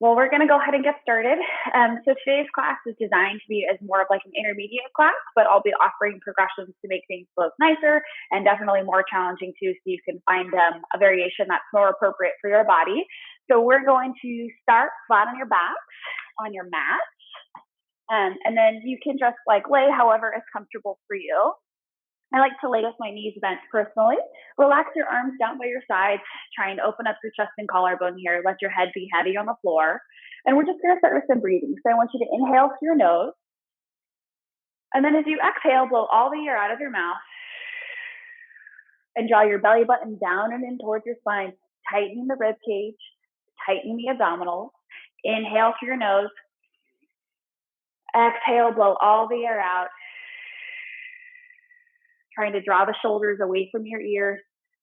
Well, we're going to go ahead and get started. So today's class is designed to be as more of like an intermediate class, but I'll be offering progressions to make things both nicer and definitely more challenging too, so you can find a variation that's more appropriate for your body. So we're going to start flat on your back, on your mat, and then you can just like lay however is comfortable for you. I like to lay with my knees bent personally. Relax your arms down by your sides. Try and open up your chest and collarbone here. Let your head be heavy on the floor. And we're just going to start with some breathing. So I want you to inhale through your nose. And then as you exhale, blow all the air out of your mouth. And draw your belly button down and in towards your spine, tightening the rib cage, tightening the abdominals. Inhale through your nose. Exhale, blow all the air out. Trying to draw the shoulders away from your ears,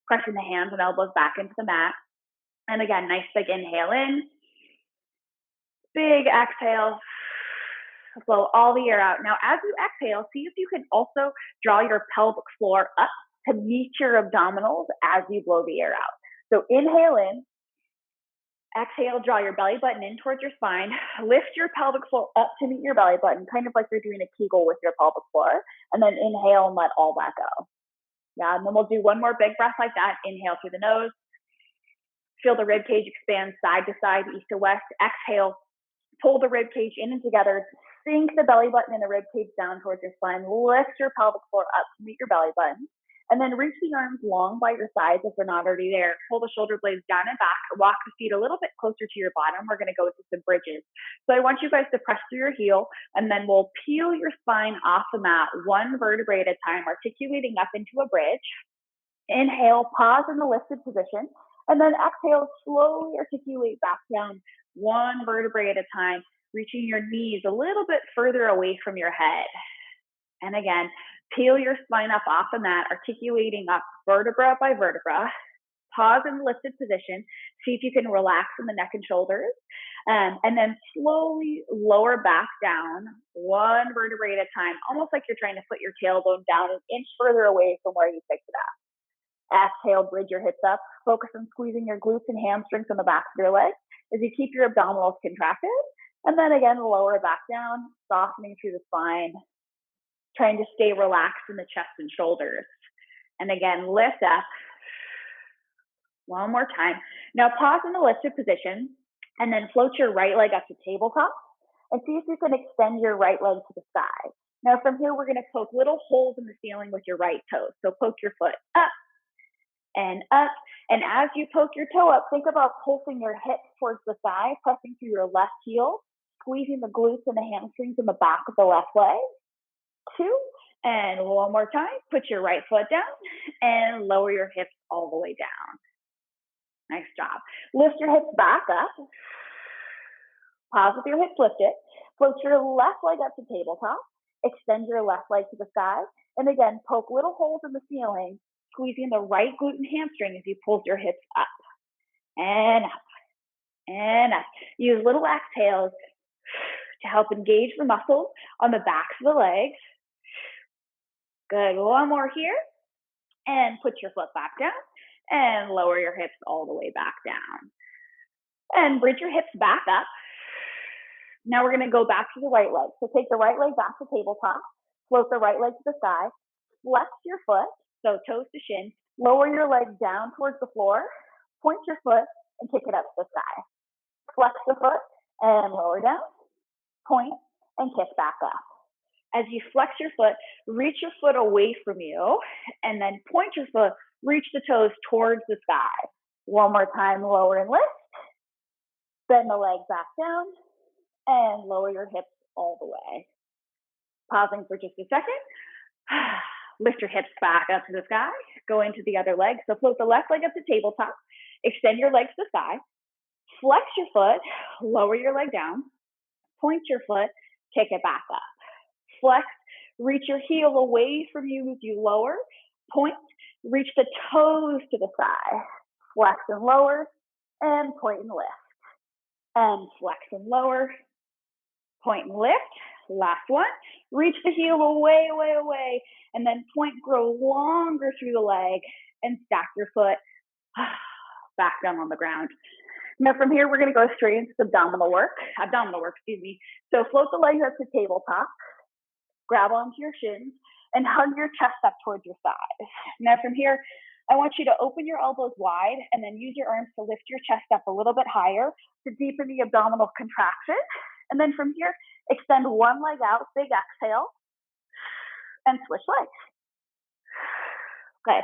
pressing the hands and elbows back into the mat. And again, nice big inhale in, big exhale, blow all the air out. Now, as you exhale, see if you can also draw your pelvic floor up to meet your abdominals as you blow the air out. So inhale in, exhale, draw your belly button in towards your spine, lift your pelvic floor up to meet your belly button, kind of like you're doing a Kegel with your pelvic floor, and then inhale and let all that go. Yeah, and then we'll do one more big breath like that. Inhale through the nose. Feel the rib cage expand side to side, east to west. Exhale, pull the rib cage in and together. Sink the belly button and the rib cage down towards your spine. Lift your pelvic floor up to meet your belly button. And then reach the arms long by your sides if they're not already there. Pull the shoulder blades down and back. Walk the feet a little bit closer to your bottom. We're going to go into some bridges. So I want you guys to press through your heel, and then we'll peel your spine off the mat one vertebrae at a time, articulating up into a bridge. Inhale, pause in the lifted position, and then exhale, slowly articulate back down one vertebrae at a time, reaching your knees a little bit further away from your head. And again, peel your spine up off the mat, articulating up vertebra by vertebra. Pause in the lifted position. See if you can relax in the neck and shoulders. And then slowly lower back down one vertebrae at a time, almost like you're trying to put your tailbone down an inch further away from where you picked it up. Exhale, bridge your hips up. Focus on squeezing your glutes and hamstrings on the back of your legs as you keep your abdominals contracted. And then again, lower back down, softening through the spine, trying to stay relaxed in the chest and shoulders. And again, lift up. One more time. Now pause in the lifted position and then float your right leg up to tabletop and see if you can extend your right leg to the sky. Now from here, we're going to poke little holes in the ceiling with your right toe. So poke your foot up and up. And as you poke your toe up, think about pulsing your hips towards the thigh, pressing through your left heel, squeezing the glutes and the hamstrings in the back of the left leg. 2, and one more time, put your right foot down and lower your hips all the way down. Nice job. Lift your hips back up. Pause with your hips lifted. Float your left leg up to tabletop. Extend your left leg to the side. And again, poke little holes in the ceiling, squeezing the right glute and hamstring as you pull your hips up and up and up. Use little exhales to help engage the muscles on the backs of the legs. Good. One more here. And put your foot back down and lower your hips all the way back down. And bridge your hips back up. Now we're going to go back to the right leg. So take the right leg back to tabletop. Float the right leg to the side. Flex your foot, so toes to shin. Lower your leg down towards the floor. Point your foot and kick it up to the sky. Flex the foot and lower down. Point and kick back up. As you flex your foot, reach your foot away from you, and then point your foot, reach the toes towards the sky. One more time, lower and lift. Bend the leg back down, and lower your hips all the way. Pausing for just a second. Lift your hips back up to the sky. Go into the other leg. So float the left leg up to tabletop. Extend your legs to the sky. Flex your foot. Lower your leg down. Point your foot. Kick it back up. Flex, reach your heel away from you as you lower. Point, reach the toes to the side. Flex and lower, and point and lift. And flex and lower, point and lift. Last one, reach the heel away, away, away, and then point, grow longer through the leg, and stack your foot back down on the ground. Now from here, we're going to go straight into abdominal work, excuse me. So float the legs up to tabletop, grab onto your shins, and hug your chest up towards your thighs. Now from here, I want you to open your elbows wide and then use your arms to lift your chest up a little bit higher to deepen the abdominal contraction. And then from here, extend one leg out, big exhale, and switch legs. Okay,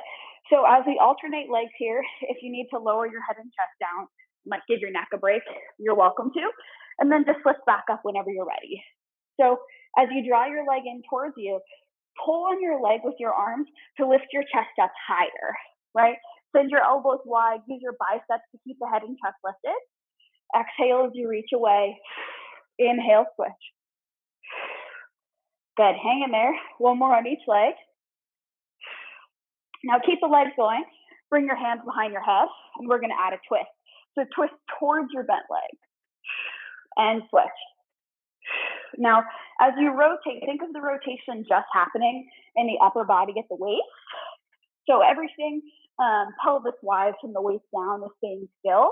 so as we alternate legs here, if you need to lower your head and chest down, like give your neck a break, you're welcome to. And then just lift back up whenever you're ready. So as you draw your leg in towards you, pull on your leg with your arms to lift your chest up higher, right? Send your elbows wide, use your biceps to keep the head and chest lifted. Exhale as you reach away. Inhale, switch. Good, hang in there. One more on each leg. Now keep the legs going. Bring your hands behind your head, and we're gonna add a twist. So twist towards your bent leg, and switch. Now, as you rotate, think of the rotation just happening in the upper body at the waist. So everything pelvis-wise from the waist down is staying still.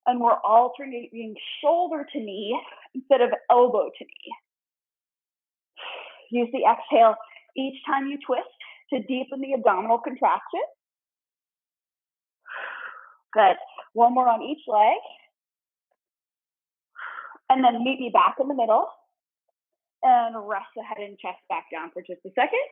And we're alternating shoulder to knee instead of elbow to knee. Use the exhale each time you twist to deepen the abdominal contraction. Good. One more on each leg. And then meet me back in the middle. And rest the head and chest back down for just a second.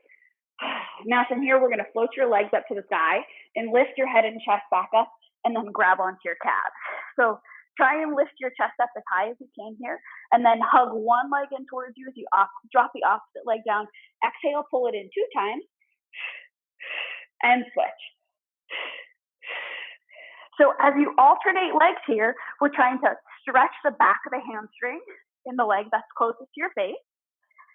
Now from here, we're going to float your legs up to the sky and lift your head and chest back up and then grab onto your calves. So try and lift your chest up as high as you can here and then hug one leg in towards you as you drop the opposite leg down. Exhale, pull it in 2 times and switch. So as you alternate legs here, we're trying to stretch the back of the hamstring in the leg that's closest to your face.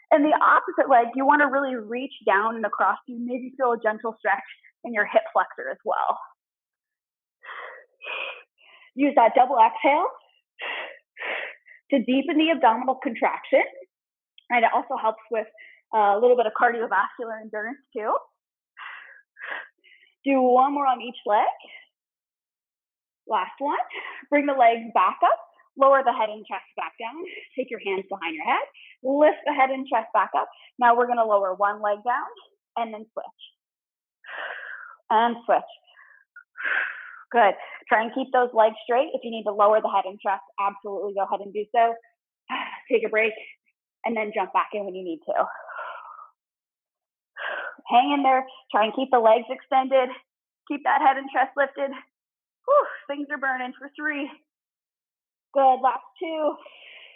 And the opposite leg, you want to really reach down and across. You maybe feel a gentle stretch in your hip flexor as well. Use that double exhale to deepen the abdominal contraction. And it also helps with a little bit of cardiovascular endurance too. Do one more on each leg. Last one. Bring the legs back up. Lower the head and chest back down. Take your hands behind your head. Lift the head and chest back up. Now we're going to lower one leg down and then switch. And switch. Good. Try and keep those legs straight. If you need to lower the head and chest, absolutely go ahead and do so. Take a break and then jump back in when you need to. Hang in there. Try and keep the legs extended. Keep that head and chest lifted. Whew, things are burning for 3. Good, last 2.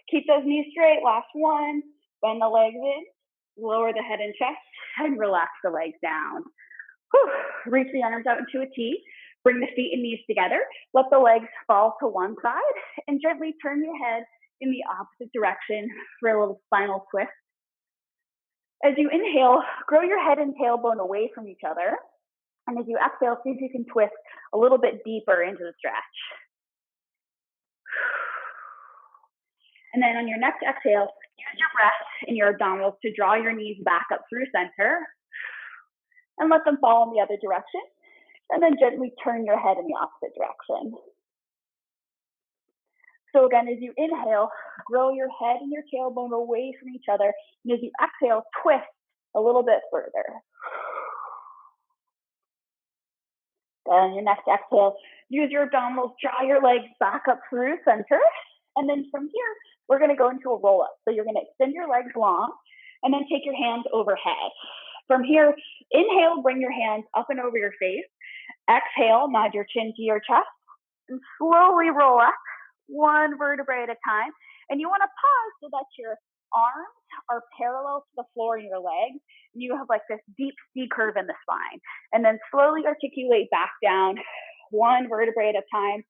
Keep those knees straight. Last 1. Bend the legs in. Lower the head and chest and relax the legs down. Whew. Reach the arms out into a T. Bring the feet and knees together. Let the legs fall to one side and gently turn your head in the opposite direction for a little spinal twist. As you inhale, grow your head and tailbone away from each other. And as you exhale, see if you can twist a little bit deeper into the stretch. And then on your next exhale, use your breath in your abdominals to draw your knees back up through center and let them fall in the other direction. And then gently turn your head in the opposite direction. So again, as you inhale, grow your head and your tailbone away from each other. And as you exhale, twist a little bit further. And your next exhale, use your abdominals, draw your legs back up through center. And then from here, we're going to go into a roll up. So you're going to extend your legs long and then take your hands overhead. From here, inhale, bring your hands up and over your face. Exhale, nod your chin to your chest and slowly roll up one vertebrae at a time. And you want to pause so that your arms are parallel to the floor in your legs. And you have like this deep C curve in the spine. And then slowly articulate back down one vertebrae at a time.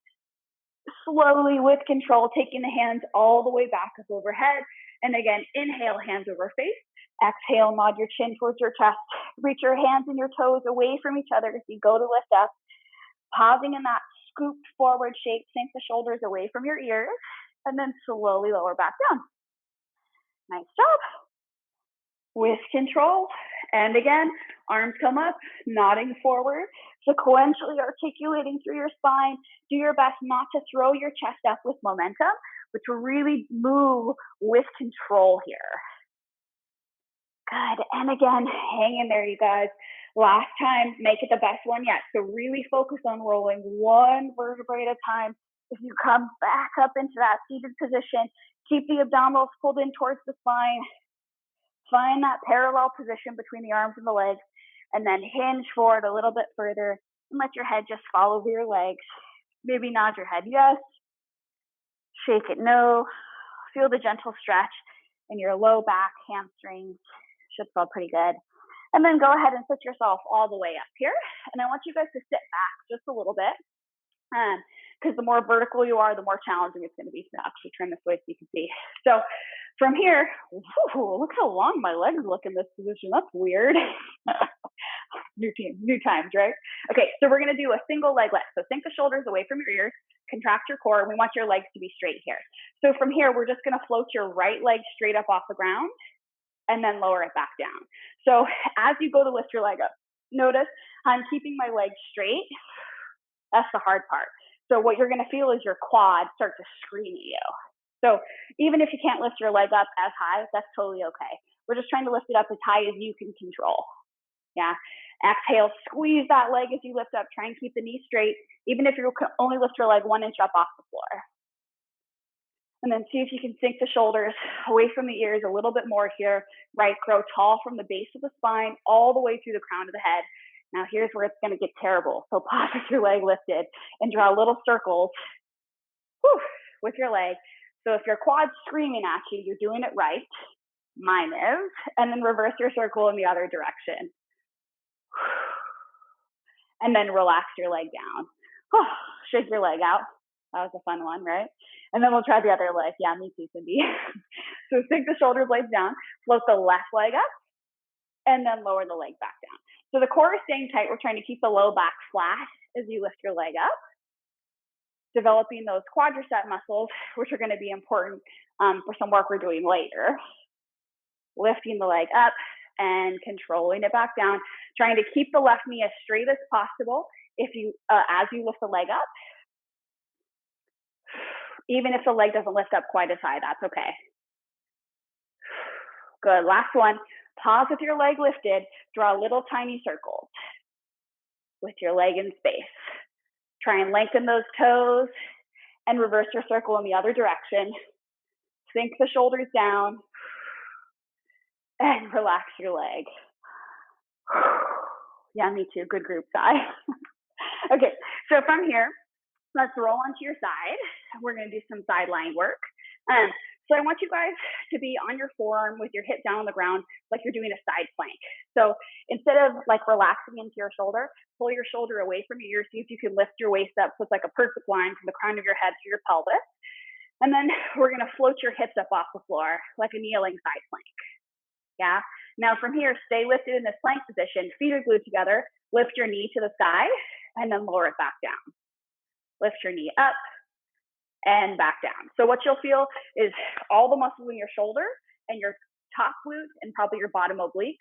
Slowly with control, taking the hands all the way back up overhead. And again, inhale, hands over face. Exhale, nod your chin towards your chest. Reach your hands and your toes away from each other as you go to lift up. Pausing in that scooped forward shape, sink the shoulders away from your ears, and then slowly lower back down. Nice job. With control, And again, arms come up, nodding forward, sequentially articulating through your spine. Do your best not to throw your chest up with momentum, but to really move with control here. Good. And again, hang in there, you guys. Last time, make it the best one yet. So really focus on rolling one vertebrae at a time. If you come back up into that seated position, keep the abdominals pulled in towards the spine. Find that parallel position between the arms and the legs, and then hinge forward a little bit further and let your head just fall over your legs. Maybe nod your head yes, shake it no. Feel the gentle stretch in your low back, hamstrings. Should feel pretty good. And then go ahead and put yourself all the way up here. And I want you guys to sit back just a little bit. Because the more vertical you are, the more challenging it's going to be to actually turn this way so you can see. So from here, look how long my legs look in this position. That's weird. New times, right? Okay, so we're going to do a single leg lift. So sink the shoulders away from your ears, contract your core. We want your legs to be straight here. So from here, we're just going to float your right leg straight up off the ground and then lower it back down. So as you go to lift your leg up, notice I'm keeping my legs straight. That's the hard part. So what you're going to feel is your quads start to scream at you. So even if you can't lift your leg up as high, that's totally okay. We're just trying to lift it up as high as you can control. Yeah. Exhale, squeeze that leg as you lift up. Try and keep the knee straight, even if you only lift your leg 1 inch up off the floor. And then see if you can sink the shoulders away from the ears a little bit more here. Right, grow tall from the base of the spine all the way through the crown of the head. Now here's where it's going to get terrible. So pause with your leg lifted and draw little circles with your leg. So if your quad's screaming at you, you're doing it right. Mine is. And then reverse your circle in the other direction. And then relax your leg down. Shake your leg out. That was a fun one, right? And then we'll try the other leg. Yeah, me too, Cindy. So sink the shoulder blades down, float the left leg up, and then lower the leg back down. So the core is staying tight. We're trying to keep the low back flat as you lift your leg up, developing those quadricep muscles, which are going to be important for some work we're doing later. Lifting the leg up and controlling it back down, trying to keep the left knee as straight as possible if you as you lift the leg up. Even if the leg doesn't lift up quite as high, that's okay. Good. Last one. Pause with your leg lifted. Draw little tiny circles with your leg in space. Try and lengthen those toes and reverse your circle in the other direction. Sink the shoulders down and relax your leg. Yeah, me too. Good group sigh. Okay, so from here, let's roll onto your side. We're going to do some side lying work. So I want you guys to be on your forearm with your hip down on the ground like you're doing a side plank. So instead of like relaxing into your shoulder, pull your shoulder away from your ear. See if you can lift your waist up so it's like a perfect line from the crown of your head to your pelvis. And then we're going to float your hips up off the floor like a kneeling side plank. Yeah. Now from here, stay lifted in this plank position. Feet are glued together. Lift your knee to the sky and then lower it back down. Lift your knee up and back down. So what you'll feel is all the muscles in your shoulder and your top glute and probably your bottom obliques.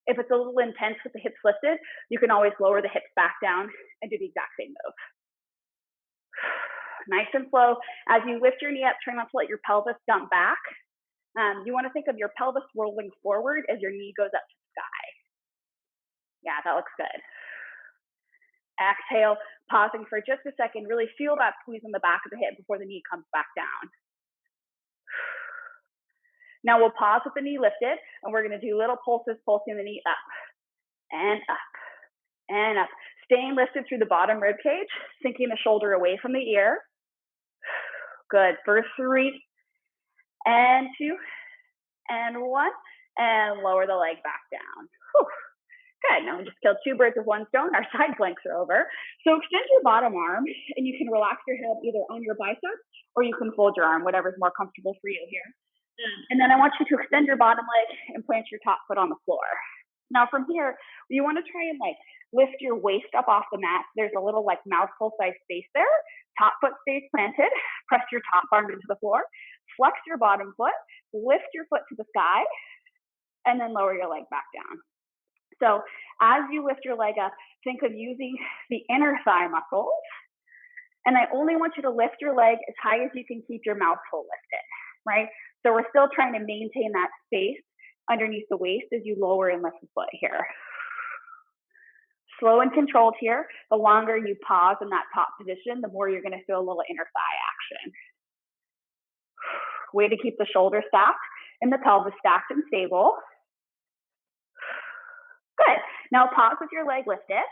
If it's a little intense with the hips lifted, you can always lower the hips back down and do the exact same move. Nice and slow. As you lift your knee up, try not to let your pelvis dump back. You want to think of your pelvis rolling forward as your knee goes up to the sky. Yeah, that looks good. Exhale, pausing for just a second. Really feel that squeeze in the back of the hip before the knee comes back down. Now we'll pause with the knee lifted, and we're going to do little pulses, pulsing the knee up and up and up. Staying lifted through the bottom rib cage, sinking the shoulder away from the ear. Good. For 3 and 2 and 1, and lower the leg back down. Whew. Good. Now we just killed 2 birds with 1 stone. Our side planks are over. So extend your bottom arm, and you can relax your head either on your biceps or you can fold your arm, whatever's more comfortable for you here. And then I want you to extend your bottom leg and plant your top foot on the floor. Now from here, you want to try and like lift your waist up off the mat. There's a little like mouthful size space there. Top foot stays planted. Press your top arm into the floor. Flex your bottom foot. Lift your foot to the sky. And then lower your leg back down. So as you lift your leg up, think of using the inner thigh muscles. And I only want you to lift your leg as high as you can keep your mouth hole lifted, right? So we're still trying to maintain that space underneath the waist as you lower and lift the foot here. Slow and controlled here. The longer you pause in that top position, the more you're going to feel a little inner thigh action. Way to keep the shoulders stacked and the pelvis stacked and stable. Good. Now pause with your leg lifted.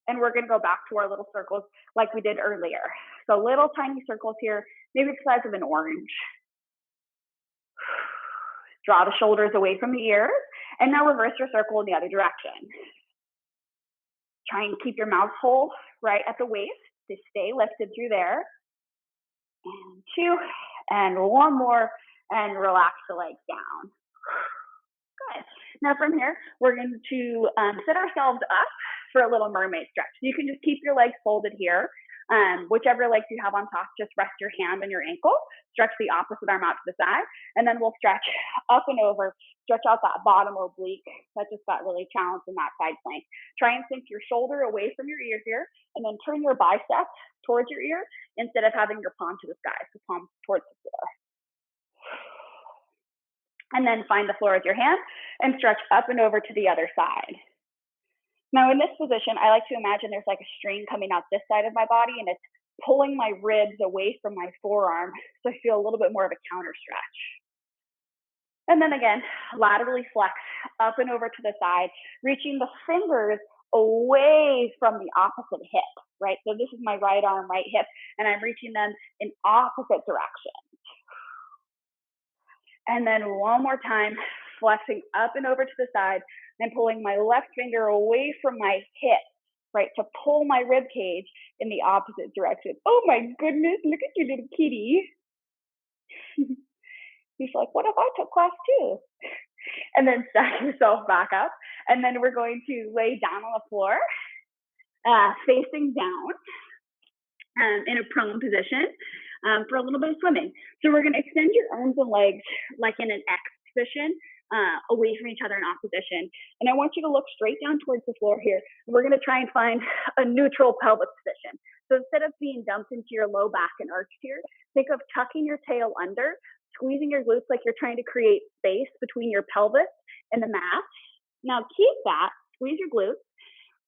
And we're going to go back to our little circles like we did earlier. So little tiny circles here, maybe the size of an orange. Draw the shoulders away from the ears. And now reverse your circle in the other direction. Try and keep your mouth hole right at the waist to stay lifted through there. And 2, and 1 more, and relax the legs down. Good. Now from here, we're going to sit ourselves up for a little mermaid stretch. You can just keep your legs folded here. Whichever legs you have on top, just rest your hand on your ankle, stretch the opposite arm out to the side, and then we'll stretch up and over, stretch out that bottom oblique that just got really challenged in that side plank. Try and sink your shoulder away from your ear here, and then turn your bicep towards your ear instead of having your palm to the sky, so palm towards the floor. And then find the floor with your hand and stretch up and over to the other side. Now in this position, I like to imagine there's like a string coming out this side of my body and it's pulling my ribs away from my forearm, so I feel a little bit more of a counter stretch. And then again, laterally flex up and over to the side, reaching the fingers away from the opposite hip, right? So this is my right arm, right hip, and I'm reaching them in opposite directions. And then one more time, flexing up and over to the side and pulling my left finger away from my hip, right, to pull my rib cage in the opposite direction. Oh my goodness, look at you, little kitty. He's like, what if I took class too? And then stack yourself back up. And then we're going to lay down on the floor, facing down in a prone position for a little bit of swimming. So we're going to extend your arms and legs like in an X position, away from each other in opposition. And I want you to look straight down towards the floor here. We're going to try and find a neutral pelvic position. So instead of being dumped into your low back and arched here, think of tucking your tail under, squeezing your glutes like you're trying to create space between your pelvis and the mat. Now keep that, squeeze your glutes,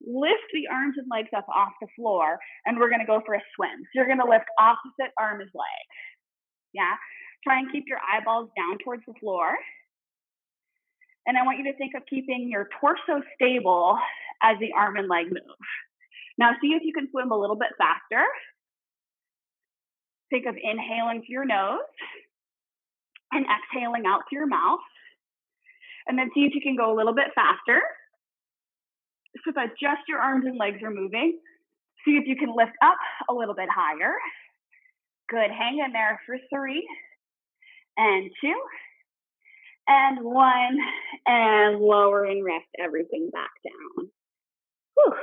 lift the arms and legs up off the floor, and we're going to go for a swim. So you're going to lift opposite arm as leg. Yeah. Try and keep your eyeballs down towards the floor. And I want you to think of keeping your torso stable as the arm and leg move. Now see if you can swim a little bit faster. Think of inhaling through your nose and exhaling out through your mouth. And then see if you can go a little bit faster so that just your arms and legs are moving. See if you can lift up a little bit higher. Good, hang in there for 3 and 2 and 1, and lower and rest everything back down. Whew.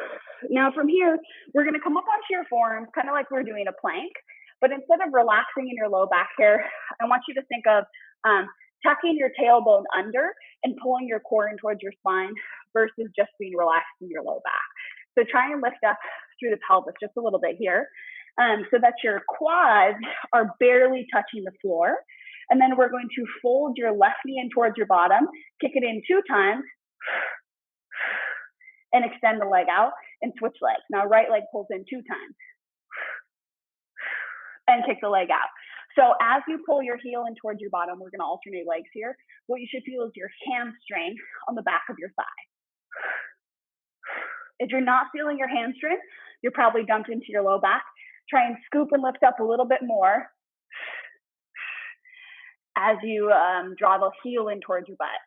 Now from here, we're going to come up onto your forearms, kind of like we're doing a plank, but instead of relaxing in your low back here, I want you to think of tucking your tailbone under and pulling your core in towards your spine versus just being relaxed in your low back. So try and lift up through the pelvis just a little bit here, so that your quads are barely touching the floor. And then we're going to fold your left knee in towards your bottom, kick it in 2 times, and extend the leg out and switch legs. Now right leg pulls in 2 times, and kick the leg out. So as you pull your heel in towards your bottom, we're going to alternate legs here. What you should feel is your hamstring on the back of your thigh. If you're not feeling your hamstring, you're probably dumped into your low back. Try and scoop and lift up a little bit more as you draw the heel in towards your butt.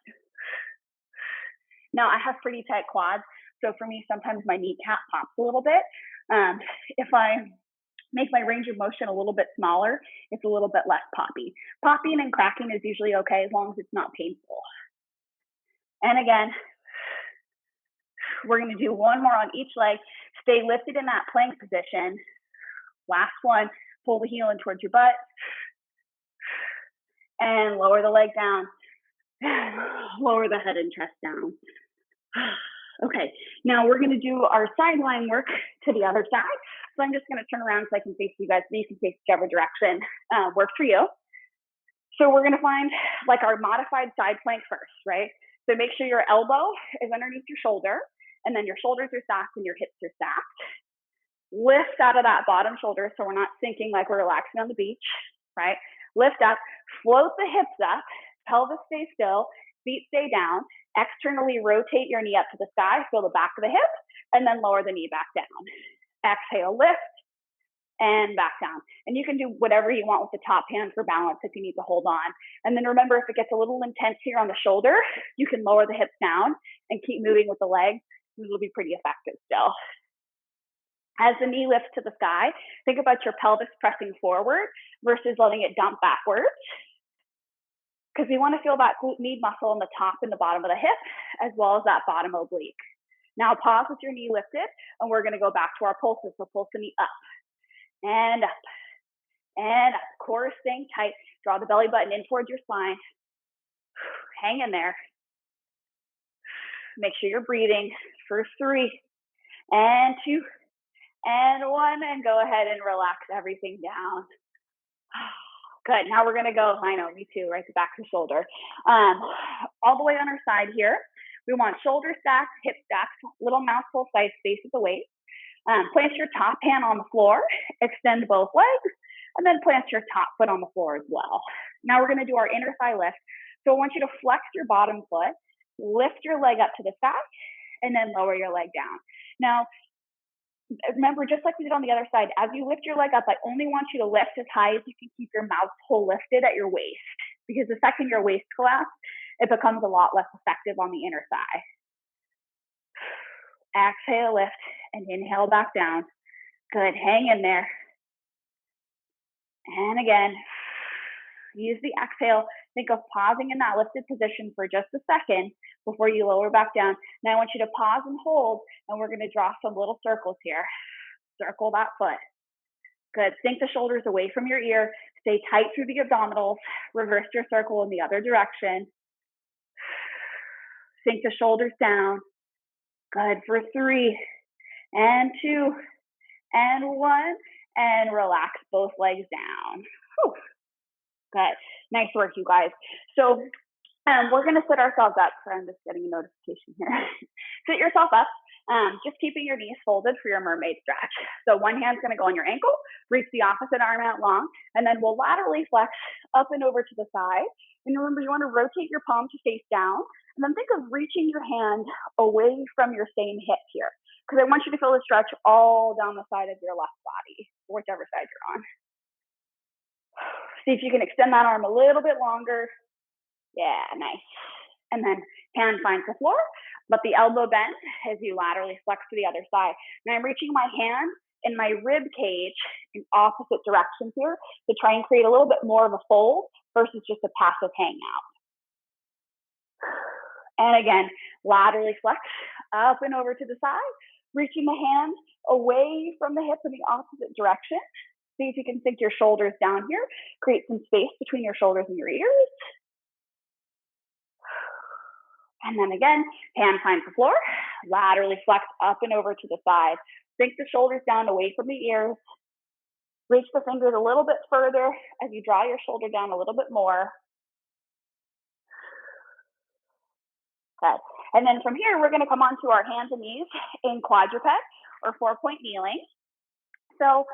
Now I have pretty tight quads, so for me, sometimes my kneecap pops a little bit. If I make my range of motion a little bit smaller, it's a little bit less poppy. Popping and cracking is usually okay as long as it's not painful. And again, we're going to do 1 more on each leg. Stay lifted in that plank position. Last one, pull the heel in towards your butt. And lower the leg down. Lower the head and chest down. Okay, now we're gonna do our sideline work to the other side. So I'm just gonna turn around so I can face you guys, so you can face whichever direction works for you. So we're gonna find like our modified side plank first, right? So make sure your elbow is underneath your shoulder, and then your shoulders are stacked and your hips are stacked. Lift out of that bottom shoulder so we're not sinking like we're relaxing on the beach, right? Lift up, float the hips up, pelvis stay still, feet stay down. Externally rotate your knee up to the sky, feel the back of the hip, and then lower the knee back down. Exhale, lift, and back down. And you can do whatever you want with the top hand for balance if you need to hold on. And then remember, if it gets a little intense here on the shoulder, you can lower the hips down and keep moving with the legs. This will be pretty effective still. As the knee lifts to the sky, think about your pelvis pressing forward versus letting it dump backwards, because we want to feel that glute med muscle in the top and the bottom of the hip, as well as that bottom oblique. Now pause with your knee lifted, and we're going to go back to our pulses. So pulse the knee up and up and up. Core staying tight. Draw the belly button in towards your spine. Hang in there. Make sure you're breathing for 3 and 2 and 1, and go ahead and relax everything down. Good. Now we're going to go, I know, me too, right to back to shoulder. All the way on our side here. We want shoulder stacked, hip stacked, little mouthful size space at the waist. Plant your top hand on the floor, extend both legs, and then plant your top foot on the floor as well. Now we're going to do our inner thigh lift. So I want you to flex your bottom foot, lift your leg up to the sky, and then lower your leg down. Now, remember, just like we did on the other side, as you lift your leg up, I only want you to lift as high as you can keep your mouth hole lifted at your waist, because the second your waist collapses, it becomes a lot less effective on the inner thigh. Exhale, lift, and inhale back down. Good, hang in there. And again, use the exhale. Think of pausing in that lifted position for just a second before you lower back down. Now I want you to pause and hold, and we're gonna draw some little circles here. Circle that foot. Good, sink the shoulders away from your ear. Stay tight through the abdominals. Reverse your circle in the other direction. Sink the shoulders down. Good, for 3 and 2 and 1, and relax both legs down. Whew. Good, nice work, you guys. So we're gonna sit ourselves up. I'm just getting a notification here. Sit yourself up, just keeping your knees folded for your mermaid stretch. So one hand's gonna go on your ankle, reach the opposite arm out long, and then we'll laterally flex up and over to the side. And remember, you wanna rotate your palm to face down, and then think of reaching your hand away from your same hip here, because I want you to feel the stretch all down the side of your left body, whichever side you're on. See if you can extend that arm a little bit longer. Yeah, nice. And then hand finds the floor, let the elbow bend as you laterally flex to the other side. Now I'm reaching my hand in my rib cage in opposite directions here to try and create a little bit more of a fold versus just a passive hangout. And again, laterally flex up and over to the side, reaching the hand away from the hip in the opposite direction. See if you can sink your shoulders down here, create some space between your shoulders and your ears. And then again, hand finds the floor, laterally flex up and over to the side. Sink the shoulders down away from the ears. Reach the fingers a little bit further as you draw your shoulder down a little bit more. Okay. And then from here, we're going to come onto our hands and knees in quadruped or 4-point kneeling. So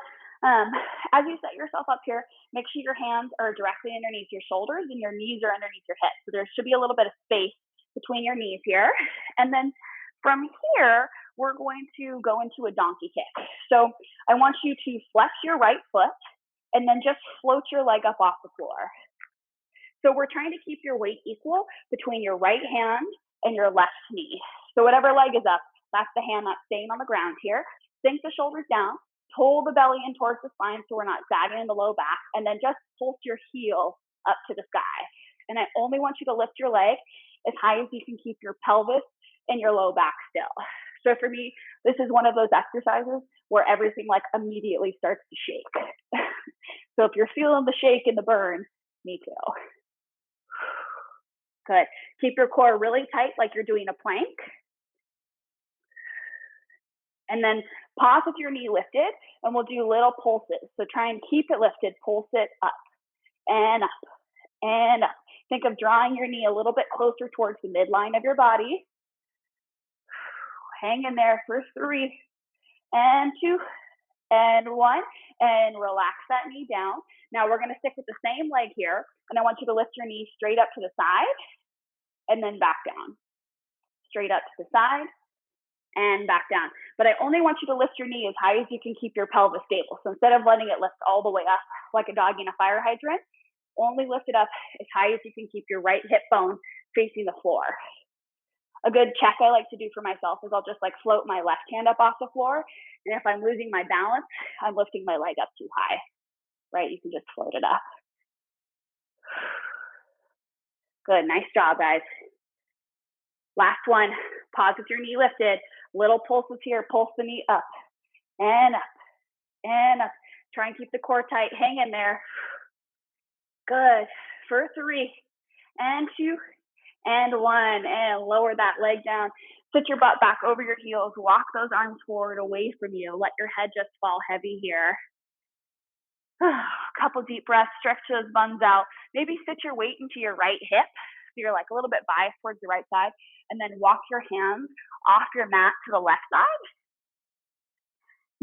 as you set yourself up here, make sure your hands are directly underneath your shoulders and your knees are underneath your hips. So there should be a little bit of space between your knees here. And then from here, we're going to go into a donkey kick. So I want you to flex your right foot and then just float your leg up off the floor. So we're trying to keep your weight equal between your right hand and your left knee. So whatever leg is up, that's the hand that's staying on the ground here. Sink the shoulders down, pull the belly in towards the spine so we're not sagging in the low back, and then just pulse your heel up to the sky. And I only want you to lift your leg as high as you can keep your pelvis and your low back still. So for me, this is one of those exercises where everything like immediately starts to shake. So if you're feeling the shake and the burn, me too. Good. Keep your core really tight like you're doing a plank. And then pause with your knee lifted, and we'll do little pulses. So try and keep it lifted, pulse it up and up and up. Think of drawing your knee a little bit closer towards the midline of your body. Hang in there for 3 and 2 and 1, and relax that knee down. Now we're gonna stick with the same leg here, and I want you to lift your knee straight up to the side and then back down. Straight up to the side and back down. But I only want you to lift your knee as high as you can keep your pelvis stable. So instead of letting it lift all the way up like a dog in a fire hydrant, only lift it up as high as you can keep your right hip bone facing the floor. A good check I like to do for myself is I'll just like float my left hand up off the floor. And if I'm losing my balance, I'm lifting my leg up too high, right? You can just float it up. Good, nice job, guys. Last one, pause with your knee lifted. Little pulses here, pulse the knee up and up and up. Try and keep the core tight, hang in there. Good, for 3 and 2 and 1, and lower that leg down. Sit your butt back over your heels, walk those arms forward away from you. Let your head just fall heavy here. Couple deep breaths, stretch those buns out. Maybe sit your weight into your right hip, so you're like a little bit biased towards the right side, and then walk your hands off your mat to the left side.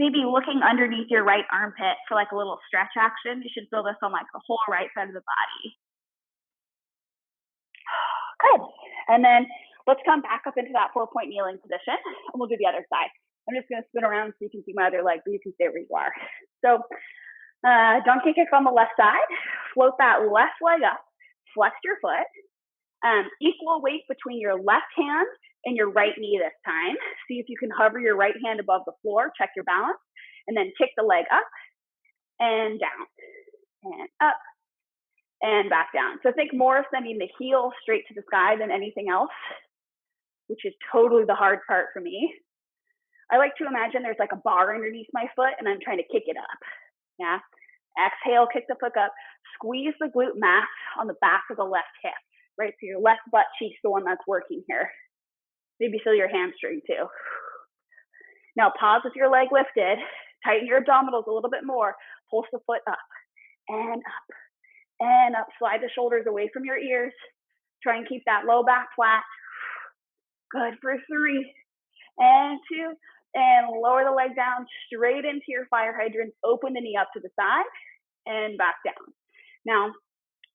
Maybe looking underneath your right armpit for like a little stretch action. You should feel this on like the whole right side of the body. Good. And then let's come back up into that 4-point kneeling position, and we'll do the other side. I'm just going to spin around so you can see my other leg, but you can stay where you are. So donkey kick on the left side. Float that left leg up. Flex your foot. Equal weight between your left hand and your right knee this time. See if you can hover your right hand above the floor. Check your balance. And then kick the leg up and down and up and back down. So think more of sending the heel straight to the sky than anything else, which is totally the hard part for me. I like to imagine there's like a bar underneath my foot and I'm trying to kick it up. Yeah. Exhale, kick the foot up. Squeeze the glute mass on the back of the left hip, right? So your left butt cheek's the one that's working here. Maybe feel your hamstring too. Now pause with your leg lifted. Tighten your abdominals a little bit more. Pulse the foot up and up and up. Slide the shoulders away from your ears. Try and keep that low back flat. Good for 3 and 2. And lower the leg down straight into your fire hydrant. Open the knee up to the side and back down. Now,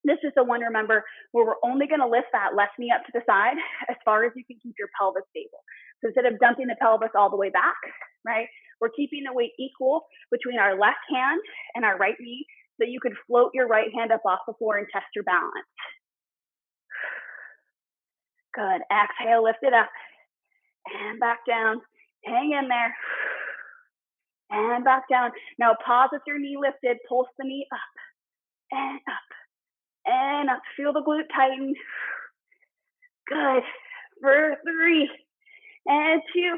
this is the one, remember, where we're only going to lift that left knee up to the side as far as you can keep your pelvis stable. So instead of dumping the pelvis all the way back, right, we're keeping the weight equal between our left hand and our right knee so you could float your right hand up off the floor and test your balance. Good. Exhale, lift it up and back down. Hang in there and back down. Now pause with your knee lifted. Pulse the knee up and up and up. Feel the glute tighten. Good. For 3 and 2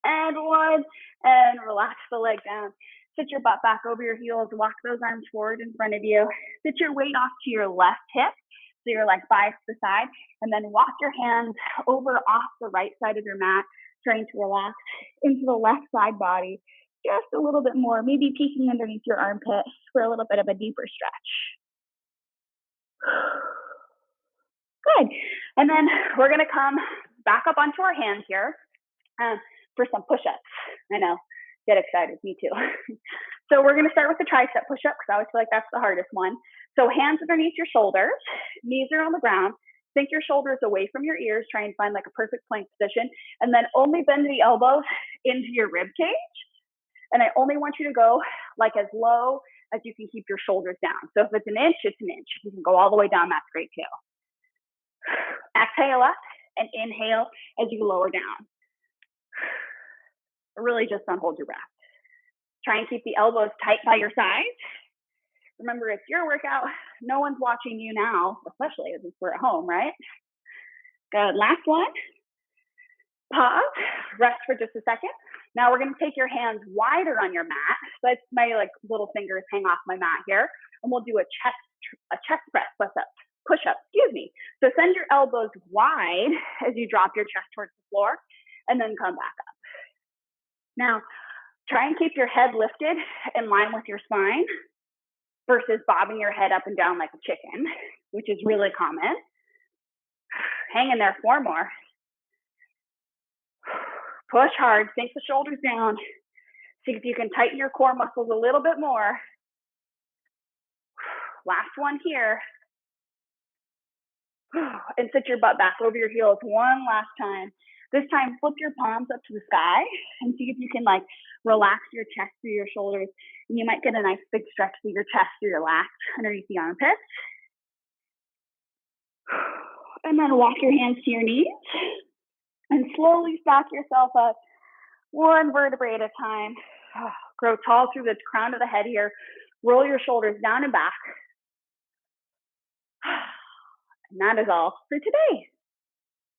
and 1. And relax the leg down. Sit your butt back over your heels. Walk those arms forward in front of you. Sit your weight off to your left hip. So you're like biased to the side. And then walk your hands over off the right side of your mat, trying to relax into the left side body just a little bit more, maybe peeking underneath your armpit for a little bit of a deeper stretch. Good. And then we're going to come back up onto our hands here for some push-ups. I know, get excited, me too. So we're going to start with the tricep push-up because I always feel like that's the hardest one. So hands underneath your shoulders, knees are on the ground. Sink your shoulders away from your ears. Try and find like a perfect plank position. And then only bend the elbows into your rib cage. And I only want you to go like as low as you can keep your shoulders down. So if it's an inch, it's an inch. If you can go all the way down, that's great too. Exhale up and inhale as you lower down. Really just don't hold your breath. Try and keep the elbows tight by your sides. Remember, it's your workout. No one's watching you now, especially if we're at home, right? Good. Last one. Pause. Rest for just a second. Now we're going to take your hands wider on your mat. So it's my like little fingers hang off my mat here, and we'll do a chest press push up. Excuse me. So send your elbows wide as you drop your chest towards the floor, and then come back up. Now, try and keep your head lifted in line with your spine versus bobbing your head up and down like a chicken, which is really common. Hang in there, 4 more. Push hard, sink the shoulders down. See if you can tighten your core muscles a little bit more. Last one here. And sit your butt back over your heels one last time. This time, flip your palms up to the sky and see if you can like relax your chest through your shoulders. And you might get a nice big stretch through your chest, through your lats, underneath the armpits. And then walk your hands to your knees and slowly stack yourself up one vertebrae at a time. Grow tall through the crown of the head here. Roll your shoulders down and back. And that is all for today.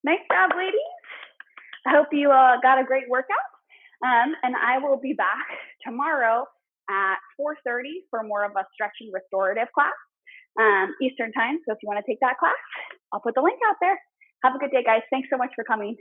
Nice job, ladies. I hope you got a great workout. And I will be back tomorrow at 4:30 for more of a stretching restorative class, Eastern time. So if you want to take that class, I'll put the link out there. Have a good day, guys. Thanks so much for coming.